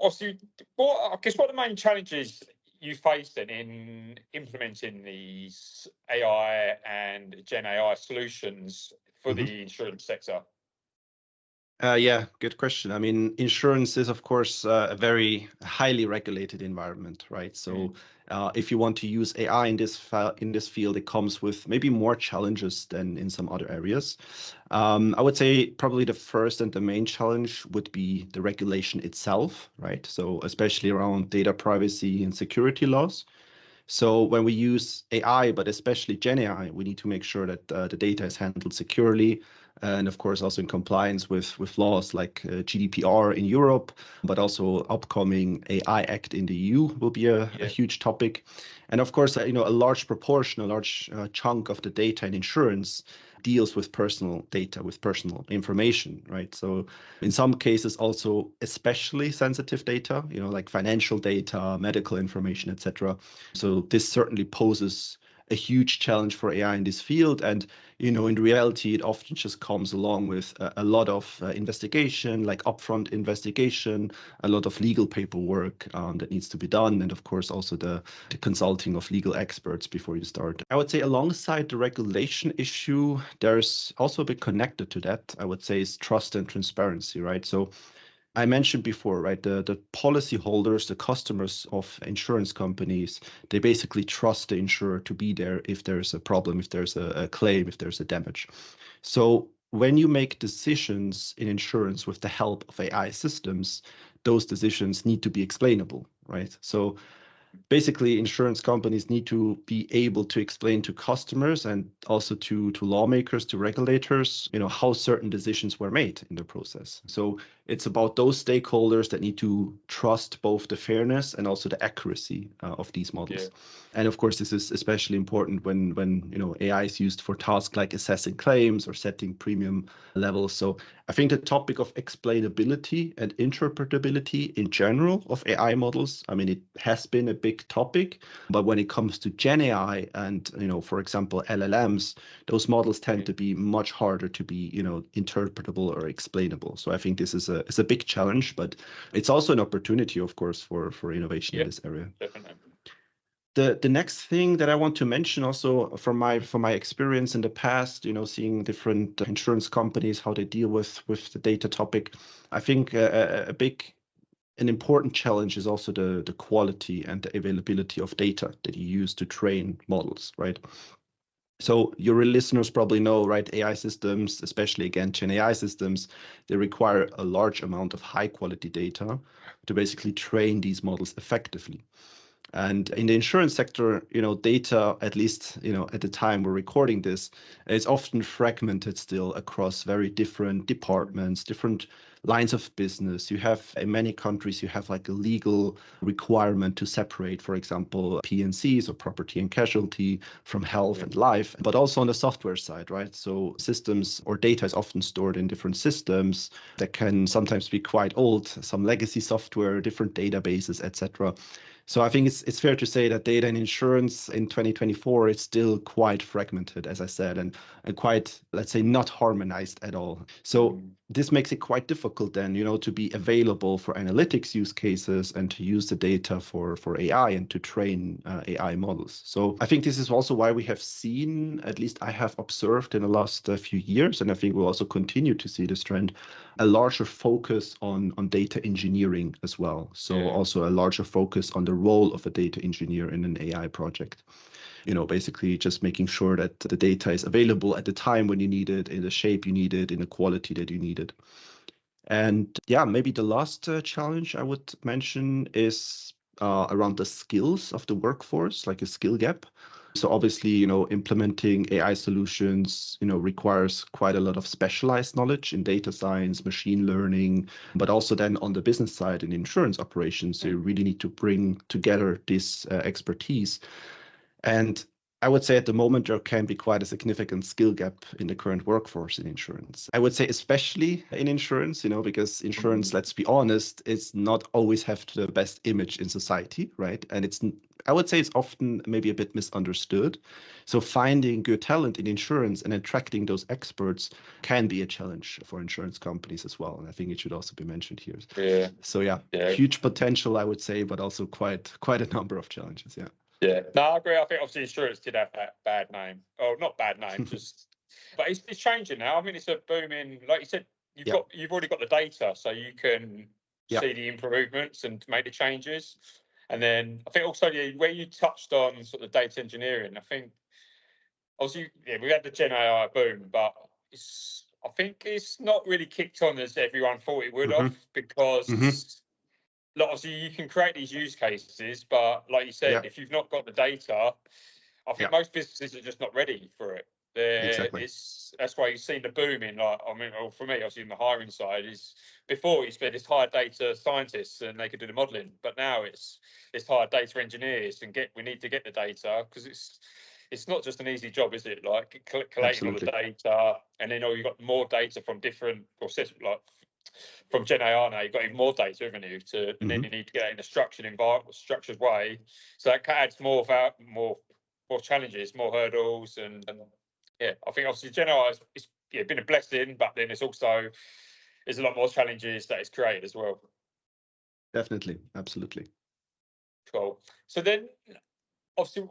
obviously, what are the main challenges you face then in implementing these AI and Gen AI solutions for the insurance sector? Yeah, good question. I mean, insurance is, of course, a very highly regulated environment, right? So if you want to use AI in this field, it comes with maybe more challenges than in some other areas. I would say probably the first and the main challenge would be the regulation itself, right? So especially around data privacy and security laws. So when we use AI, but especially Gen AI, we need to make sure that the data is handled securely, and of course also in compliance with laws like GDPR in Europe, but also upcoming AI Act in the EU will be a huge topic. And of course, a large proportion, a large chunk of the data in insurance deals with personal data, with personal information, right? So in some cases also especially sensitive data, like financial data, medical information, etc. So this certainly poses a huge challenge for AI in this field. And, in reality, it often just comes along with a lot of investigation, like upfront investigation, a lot of legal paperwork that needs to be done. And of course, also the consulting of legal experts before you start. I would say alongside the regulation issue, there's also a bit connected to that, I would say, is trust and transparency, right? So I mentioned before, right, the policyholders, the customers of insurance companies, they basically trust the insurer to be there if there's a problem, if there's a claim, if there's a damage. So when you make decisions in insurance with the help of AI systems, those decisions need to be explainable, right? So basically, insurance companies need to be able to explain to customers and also to lawmakers, to regulators, how certain decisions were made in the process. So it's about those stakeholders that need to trust both the fairness and also the accuracy of these models. Yeah. And of course, this is especially important when AI is used for tasks like assessing claims or setting premium levels. So I think the topic of explainability and interpretability in general of AI models, I mean, it has been a big topic, but when it comes to Gen AI and, for example, LLMs, those models tend to be much harder to be, interpretable or explainable. So I think this is a big challenge, but it's also an opportunity, of course, for innovation in this area. Definitely. The next thing that I want to mention also from my experience in the past, seeing different insurance companies, how they deal with the data topic, I think an important challenge is also the quality and the availability of data that you use to train models, right? So your listeners probably know, right, AI systems, especially again, Gen AI systems, they require a large amount of high quality data to basically train these models effectively. And in the insurance sector, data, at least, at the time we're recording this, is often fragmented still across very different departments, different lines of business. You have, in many countries, you have like a legal requirement to separate, for example, P&Cs or property and casualty from health and life, but also on the software side, right? So systems or data is often stored in different systems that can sometimes be quite old, some legacy software, different databases, etc. So I think it's fair to say that data and insurance in 2024 is still quite fragmented, as I said, and quite, let's say, not harmonized at all. So this makes it quite difficult then, to be available for analytics use cases and to use the data for AI and to train AI models. So I think this is also why we have seen, at least I have observed in the last few years, and I think we'll also continue to see this trend, a larger focus on data engineering as well. So also a larger focus on the role of a data engineer in an AI project. Basically just making sure that the data is available at the time when you need it, in the shape you need it, in the quality that you need it. And maybe the last challenge I would mention is around the skills of the workforce, like a skill gap. So obviously, implementing AI solutions, requires quite a lot of specialized knowledge in data science, machine learning, but also then on the business side in insurance operations, you really need to bring together this expertise. And I would say at the moment there can be quite a significant skill gap in the current workforce in insurance. I would say especially in insurance, because insurance, let's be honest, is not always have the best image in society, right? And I would say it's often maybe a bit misunderstood. So finding good talent in insurance and attracting those experts can be a challenge for insurance companies as well. And I think it should also be mentioned here. Yeah. So yeah, huge potential, I would say, but also quite a number of challenges. Yeah. Yeah, no, I agree. I think obviously insurance did have that bad name. Oh, not bad name, but it's changing now. I mean, it's a booming. Like you said, you've already got the data, so you can see the improvements and make the changes. And then I think also where you touched on sort of data engineering, I think obviously we had the Gen AI boom, but I think it's not really kicked on as everyone thought it would have, because obviously you can create these use cases, but like you said, if you've not got the data, I think most businesses are just not ready for it. Exactly. That's why you've seen the boom in, for me, obviously in the hiring side, is before you spent this hire data scientists and they could do the modeling, but now it's hire data engineers and we need to get the data, because it's not just an easy job, is it? Like collating all the data, and then you've got more data from different from Gen AI now, you've got even more data, haven't you? And then you need to get it in a structured way. So that adds more challenges, more hurdles, and I think obviously Gen AI has been a blessing, but then there's a lot more challenges that it's created as well. Definitely, absolutely. Cool. So then, obviously,